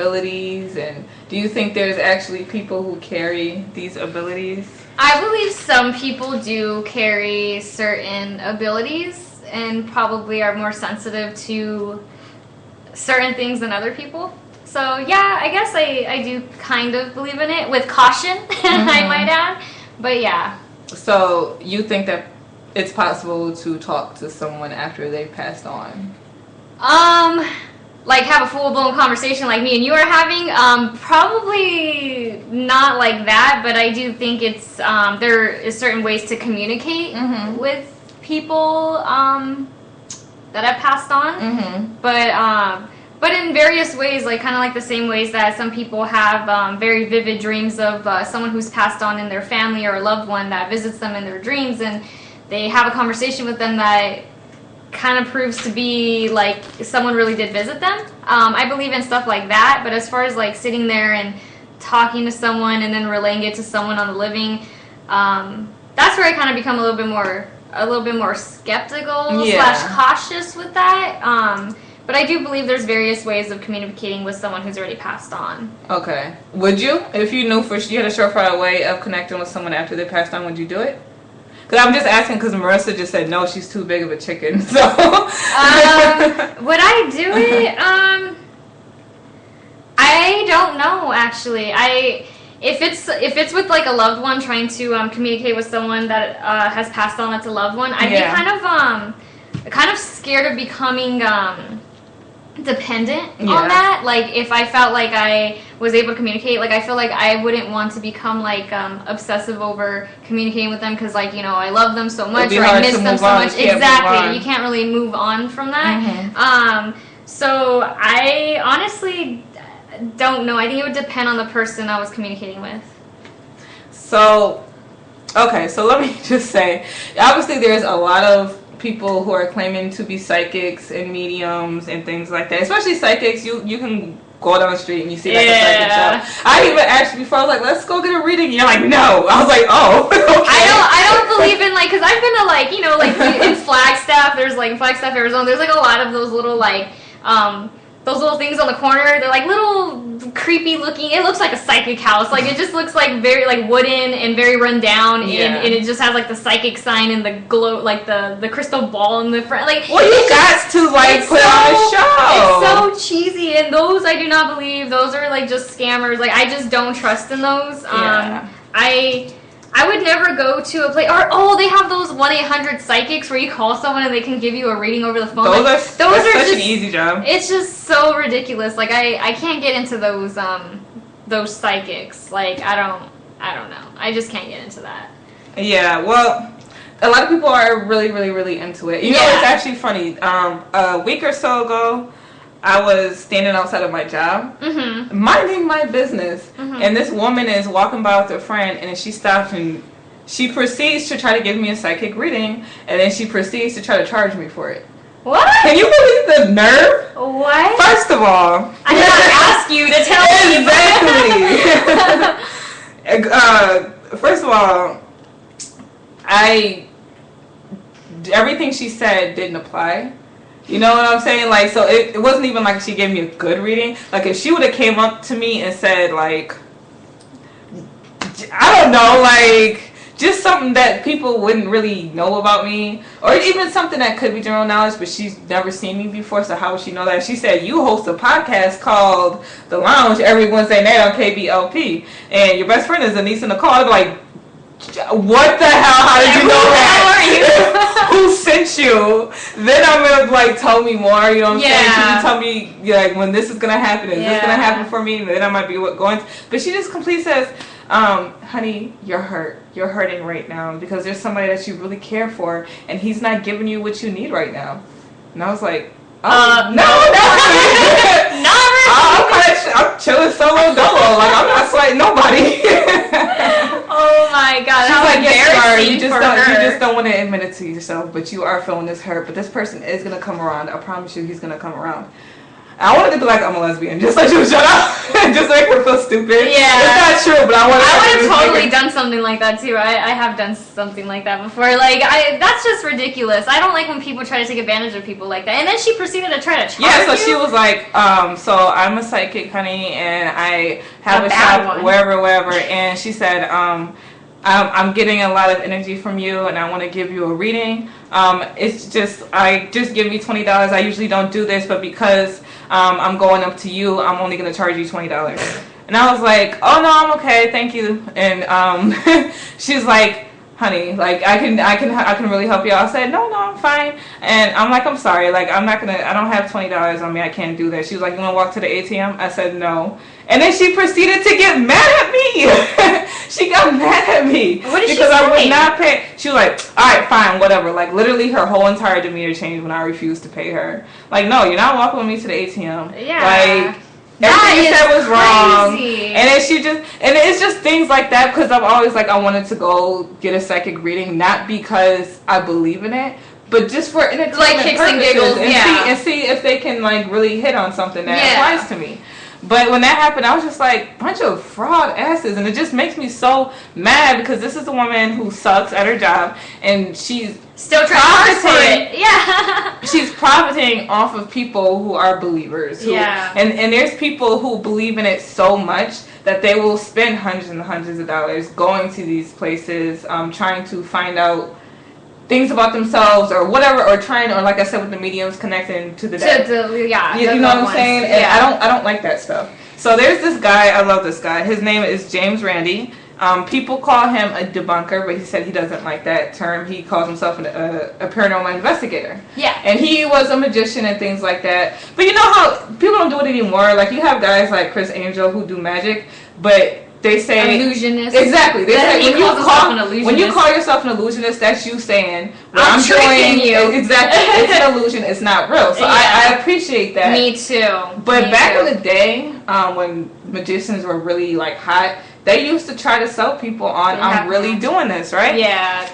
abilities, and do you think there's actually people who carry these abilities? I believe some people do carry certain abilities and probably are more sensitive to certain things than other people. So yeah, I guess I do kind of believe in it, with caution, I might add. But yeah. So you think that it's possible to talk to someone after they've passed on? Like have a full-blown conversation like me and you are having? Probably not like that, but I do think it's, there is certain ways to communicate with people, that have passed on. But in various ways, like kind of like the same ways that some people have very vivid dreams of someone who's passed on in their family or a loved one that visits them in their dreams, and they have a conversation with them that kind of proves to be like someone really did visit them. I believe in stuff like that, but as far as like sitting there and talking to someone and then relaying it to someone on the living, that's where I kind of become a little bit more skeptical / cautious with that. But I do believe there's various ways of communicating with someone who's already passed on. Okay. Would you? If you knew you had a surefire way of connecting with someone after they passed on, would you do it? Because I'm just asking because Marissa just said, no, she's too big of a chicken. So. Would I do it? I don't know, actually. If it's with like a loved one, trying to communicate with someone that has passed on that's a loved one, I'd be kind of scared of becoming dependent on that. Like if I felt like I was able to communicate, like I feel like I wouldn't want to become like obsessive over communicating with them because like, you know, I love them so much or I miss them so much. Exactly. You can't really move on from that. So I honestly don't know. I think it would depend on the person I was communicating with. So, okay, so let me just say, obviously there's a lot of people who are claiming to be psychics and mediums and things like that. Especially psychics, you can go down the street and you see like a psychic show. I even asked you before, I was like, let's go get a reading. You're like, no. I was like, oh. Okay. I don't believe in like, because I've been to like, you know, like in Flagstaff, there's like in Flagstaff, Arizona, there's like a lot of those little like, those little things on the corner. They're like little creepy looking. It looks like a psychic house. Like it just looks like very like wooden and very run down. And it just has like the psychic sign and the glow, like the crystal ball in the front. Like well, you got to like put on a show. It's so cheesy, and those I do not believe. Those are like just scammers. Like I just don't trust in those. I would never go to a place, or they have those 1-800 psychics where you call someone and they can give you a reading over the phone. Those are such just an easy job. It's just so ridiculous. Like I can't get into those psychics. Like I don't know. I just can't get into that. Yeah, well, a lot of people are really, really, really into it. You know, it's actually funny. A week or so ago, I was standing outside of my job, minding my business, and this woman is walking by with her friend, and then she stops and she proceeds to try to give me a psychic reading, and then she proceeds to try to charge me for it. What? Can you believe the nerve? What? First of all, I did not ask you to tell me. Exactly. First of all, everything she said didn't apply. You know what I'm saying? Like, so it wasn't even like she gave me a good reading. Like, if she would have came up to me and said, like, I don't know, like, just something that people wouldn't really know about me, or even something that could be general knowledge, but she's never seen me before, so how would she know that? She said, you host a podcast called The Lounge every Wednesday night on KBLP, and your best friend is Anissa Nicole. I'd be like, what the hell? How did you know that? Who sent you? Then I'm gonna like tell me more. You know what I'm saying? Can you tell me like when this is gonna happen? Is this gonna happen for me? And then I might be going. But she just completely says, "Honey, you're hurt. You're hurting right now because there's somebody that you really care for, and he's not giving you what you need right now." And I was like, "Oh, no, I'm chilling solo dolo. Like I'm not slighting nobody." Oh my God! She's like, yes, you just don't want to admit it to yourself, but you are feeling this hurt. But this person is gonna come around. I promise you, he's gonna come around. I wanted to be like, I'm a lesbian, just like you shut up. just to make her feel stupid. Yeah. It's not true, but I would have totally done something like that too. I have done something like that before. Like, that's just ridiculous. I don't like when people try to take advantage of people like that. And then she proceeded to try to charge Yeah, so you. she was like, so I'm a psychic, honey, and I have a shop wherever, and she said, I'm getting a lot of energy from you, and I want to give you a reading. It's just, I just give you $20. I usually don't do this, but because I'm going up to you, I'm only going to charge you $20. And I was like, oh no, I'm okay, thank you. And she's like, honey, like I can really help you out. I said, no, I'm fine. And I'm like, I'm sorry, like I don't have $20 on me, I can't do that. She was like, you want to walk to the ATM? I said, no. And then she proceeded to get mad at me. She got mad at me. What did she say? Because I would not pay. She was like, all right, fine, whatever. Like, literally, her whole entire demeanor changed when I refused to pay her. Like, no, you're not walking with me to the ATM. Yeah. Like, everything you said was wrong. Crazy. And then it's just things like that, because I'm always like, I wanted to go get a psychic reading, not because I believe in it, but just for entertainment like kicks purposes, and giggles, and see if they can like really hit on something that applies to me. But when that happened, I was just like, bunch of fraud asses. And it just makes me so mad, because this is a woman who sucks at her job, and she's still trying to for it. Yeah. She's profiting off of people who are believers. And there's people who believe in it so much that they will spend hundreds and hundreds of dollars going to these places, trying to find out things about themselves or whatever, or like I said with the mediums, connecting to the dead. You know what I'm saying? And I don't like that stuff. So there's this guy, I love this guy. His name is James Randi. People call him a debunker, but he said he doesn't like that term. He calls himself a paranormal investigator. Yeah. And he was a magician and things like that. But you know how people don't do it anymore? Like, you have guys like Chris Angel who do magic, but they say illusionist. Exactly. They say when you call yourself an illusionist, that's you saying, I'm tricking you. Exactly. It's an illusion. It's not real. So I appreciate that. Me too. But back in the day, when magicians were really like hot, they used to try to sell people on, I'm really doing this, right? Yeah.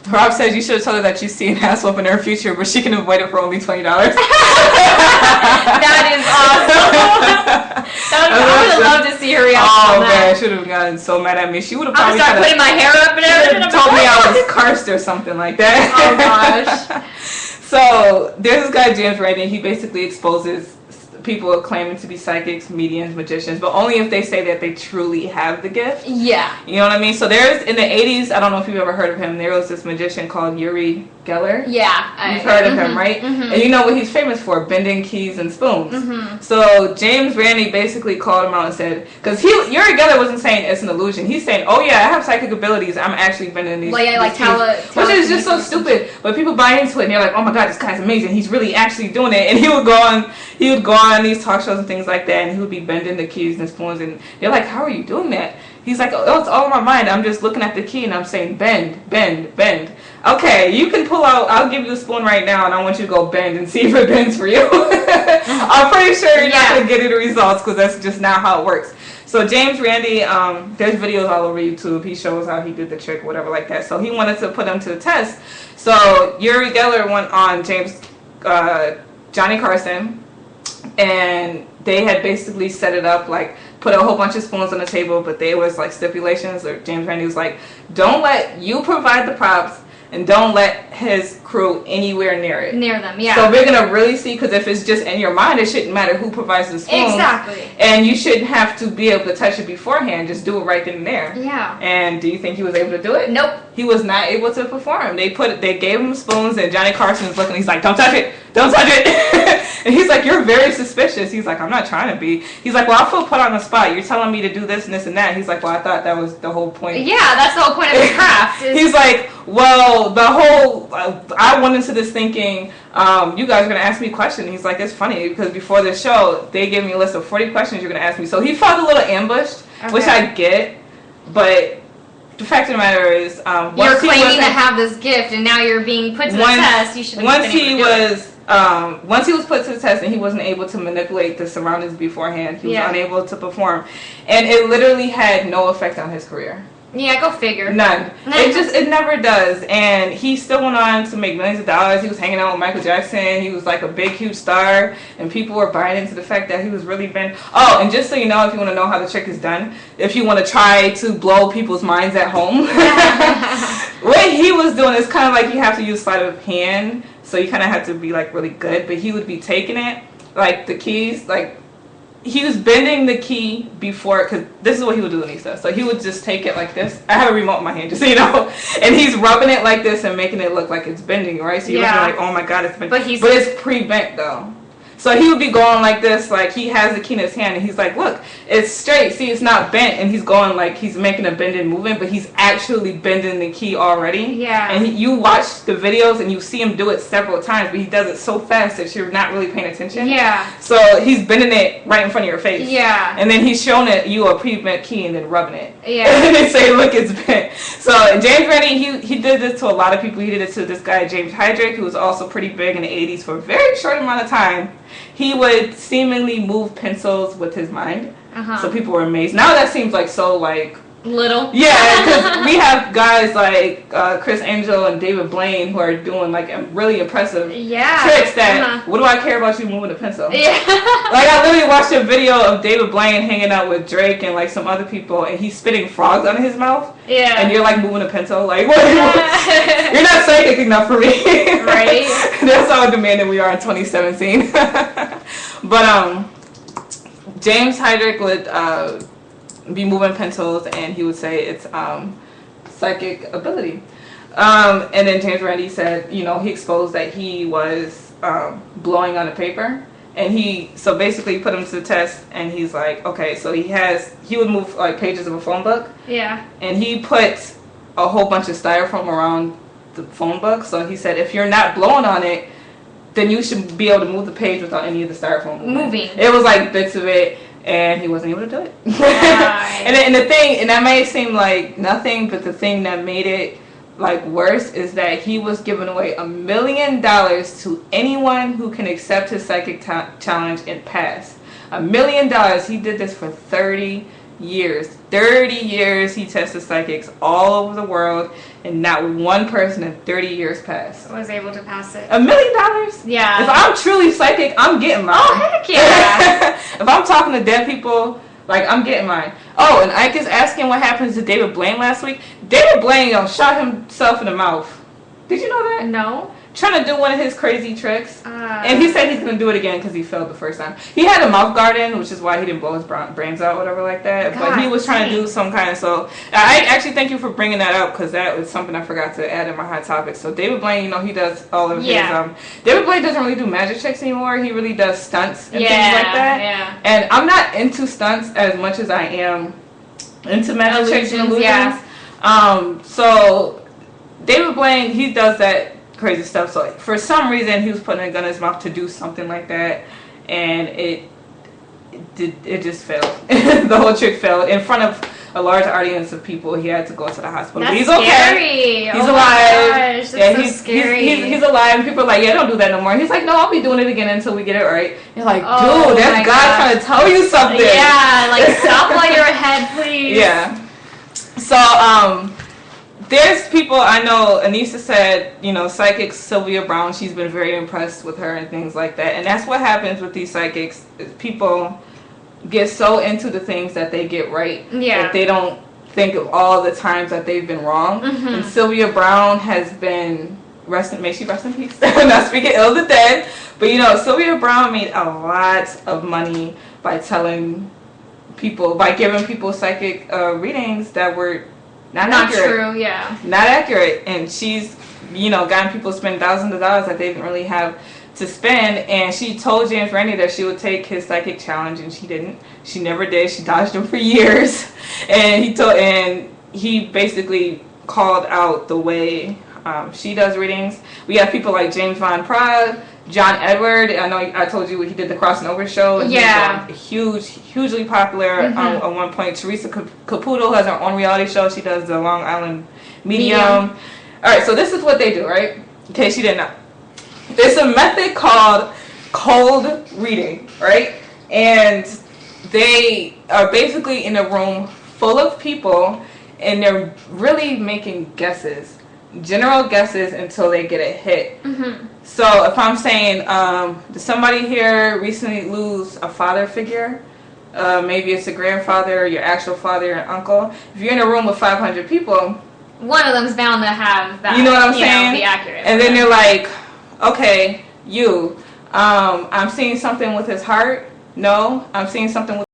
Rob says you should have told her that you see an ass whoop in her future, but she can avoid it for only $20. That is awesome. I would have loved to see her reaction. Oh man, I should have gotten so mad at me. She would have probably started putting my hair up and everything. Told me I was cursed or something like that. Oh gosh. So there's this guy James Randi. He basically exposes people claiming to be psychics, mediums, magicians, but only if they say that they truly have the gift. Yeah. You know what I mean? So there's, in the 80s, I don't know if you've ever heard of him, there was this magician called Uri Geller. Yeah. You've heard of him, right? Mm-hmm. And you know what he's famous for? Bending keys and spoons. Mm-hmm. So James Randi basically called him out and said, because Uri Geller wasn't saying it's an illusion. He's saying, oh yeah, I have psychic abilities. I'm actually bending these keys. Which is just so stupid. But people buy into it and they're like, oh my god, this guy's amazing. He's really actually doing it. And he would go on these talk shows and things like that, and he would be bending the keys and spoons, and they're like, how are you doing that? He's like, oh, it's all in my mind. I'm just looking at the key and I'm saying bend, bend, bend. Okay, you can pull out, I'll give you a spoon right now and I want you to go bend and see if it bends for you. I'm pretty sure you're not going to get any results, because that's just not how it works. So James Randi, there's videos all over YouTube. He shows how he did the trick, whatever like that. So he wanted to put him to the test. So Uri Geller went on Johnny Carson, and they had basically set it up, like put a whole bunch of spoons on the table, but there was like stipulations. Or James Randi was like, don't let you provide the props, and don't let his crew anywhere near it. Near them, yeah. So we're going to really see, because if it's just in your mind, it shouldn't matter who provides the spoons. Exactly. And you shouldn't have to be able to touch it beforehand. Just do it right then and there. Yeah. And do you think he was able to do it? Nope. He was not able to perform. They gave him spoons, and Johnny Carson is looking, he's like, don't touch it! Don't touch it! And he's like, you're very suspicious. He's like, I'm not trying to be. He's like, well, I feel put on the spot. You're telling me to do this and this and that. He's like, well, I thought that was the whole point. Yeah, that's the whole point of the craft. He's like, well, I went into this thinking, you guys are going to ask me questions. He's like, it's funny, because before the show, they gave me a list of 40 questions you're going to ask me. So he felt a little ambushed, which I get, but the fact of the matter is, you're claiming to have this gift, and now you're being put to the test. You should have once he was put to the test and he wasn't able to manipulate the surroundings beforehand, he was unable to perform, and it literally had no effect on his career. Yeah, go figure. None. It never does. And he still went on to make millions of dollars. He was hanging out with Michael Jackson. He was like a big, huge star. And people were buying into the fact that he was really been... Oh, and just so you know, if you want to know how the trick is done, if you want to try to blow people's minds at home, what he was doing is kind of like you have to use sleight of hand. So you kind of have to be like really good. But he would be taking it, like the keys, like... He was bending the key before, because this is what he would do when he says. So he would just take it like this. I have a remote in my hand, just so you know. And he's rubbing it like this and making it look like it's bending, right? So you're looking like, oh my God, it's bending. But it's pre-bent, though. So he would be going like this, like he has the key in his hand, and he's like, look, it's straight. See, it's not bent. And he's going like he's making a bending movement, but he's actually bending the key already. Yeah. And you watch the videos, and you see him do it several times, but he does it so fast that you're not really paying attention. Yeah. So he's bending it right in front of your face. Yeah. And then he's showing you a pre-bent key and then rubbing it. Yeah. And they say, look, it's bent. So James Rennie, he did this to a lot of people. He did it to this guy, James Hydrick, who was also pretty big in the 80s for a very short amount of time. He would seemingly move pencils with his mind. So people were amazed. Now that seems like so like... Little. Yeah, because we have guys like Chris Angel and David Blaine who are doing like really impressive tricks that, what do I care about you moving a pencil? Yeah. Like I literally watched a video of David Blaine hanging out with Drake and like some other people, and he's spitting frogs out of his mouth. Yeah. And you're like moving a pencil. Like, what? You're not psychic enough for me. Right. That's how demanding we are in 2017. But James Hydrick would be moving pencils, and he would say it's psychic ability. And then James Randi said, you know, he exposed that he was blowing on the paper, and he basically put him to the test, and he's like, okay, so he would move like pages of a phone book. Yeah. And he put a whole bunch of styrofoam around the phone book. So he said, if you're not blowing on it, then you should be able to move the page without any of the styrofoam moving. It was like bits of it. And he wasn't able to do it. Right. and the thing, and that may seem like nothing, but the thing that made it like worse is that he was giving away $1 million to anyone who can accept his psychic challenge and pass. $1 million. He did this for 30 years. 30 years he tested psychics all over the world, and not one person in 30 years passed. Was able to pass it. $1 million? Yeah. If I'm truly psychic, I'm getting mine. Oh, heck yeah. If I'm talking to dead people, like, I'm getting mine. Oh, and Ike is asking what happens to David Blaine last week. David Blaine shot himself in the mouth. Did you know that? No. Trying to do one of his crazy tricks. And he said he's going to do it again because he failed the first time. He had a mouth guard in, which is why he didn't blow his brains out, whatever like that. God, but he was trying to do some kind of... So I actually thank you for bringing that up, because that was something I forgot to add in my hot topic. So David Blaine, you know, he does all of his... David Blaine doesn't really do magic tricks anymore. He really does stunts and things like that. Yeah. And I'm not into stunts as much as I am into magic tricks and illusions. Yeah. So David Blaine, he does that crazy stuff. So for some reason he was putting a gun in his mouth to do something like that, and it just failed. The whole trick failed in front of a large audience of people. He had to go to the hospital. That's he's okay. Scary. He's alive. Gosh, that's so scary. He's alive, and people are like, yeah, don't do that no more. He's like, no, I'll be doing it again until we get it right. You're like, dude, that's God trying to tell you something. Yeah, like stop while you're ahead, please. Yeah. So there's people I know. Anissa said, you know, psychic Sylvia Brown, she's been very impressed with her and things like that. And that's what happens with these psychics. People get so into the things that they get right that they don't think of all the times that they've been wrong. And Sylvia Brown has been may she rest in peace. Not speaking ill of the dead, but you know, Sylvia Brown made a lot of money by giving people psychic readings that were not accurate. True, yeah. Not accurate. And she's, you know, gotten people to spend thousands of dollars that they didn't really have to spend. And she told James Randi that she would take his psychic challenge, and she didn't. She never did. She dodged him for years. And he basically called out the way she does readings. We have people like James Von Prague, John Edward. I know I told you he did the Crossing Over show. And hugely popular at one point. Teresa Caputo has her own reality show. She does the Long Island Medium. All right, so this is what they do, right? In case you didn't know. There's a method called cold reading, right? And they are basically in a room full of people, and they're really making guesses, general guesses, until they get a hit. Mm-hmm. So if I'm saying, did somebody here recently lose a father figure? Maybe it's a grandfather, your actual father, your uncle. If you're in a room with 500 people, one of them's bound to have that. You know what I'm saying? Be accurate. And then they're like, okay, I'm seeing something with his heart. No, I'm seeing something with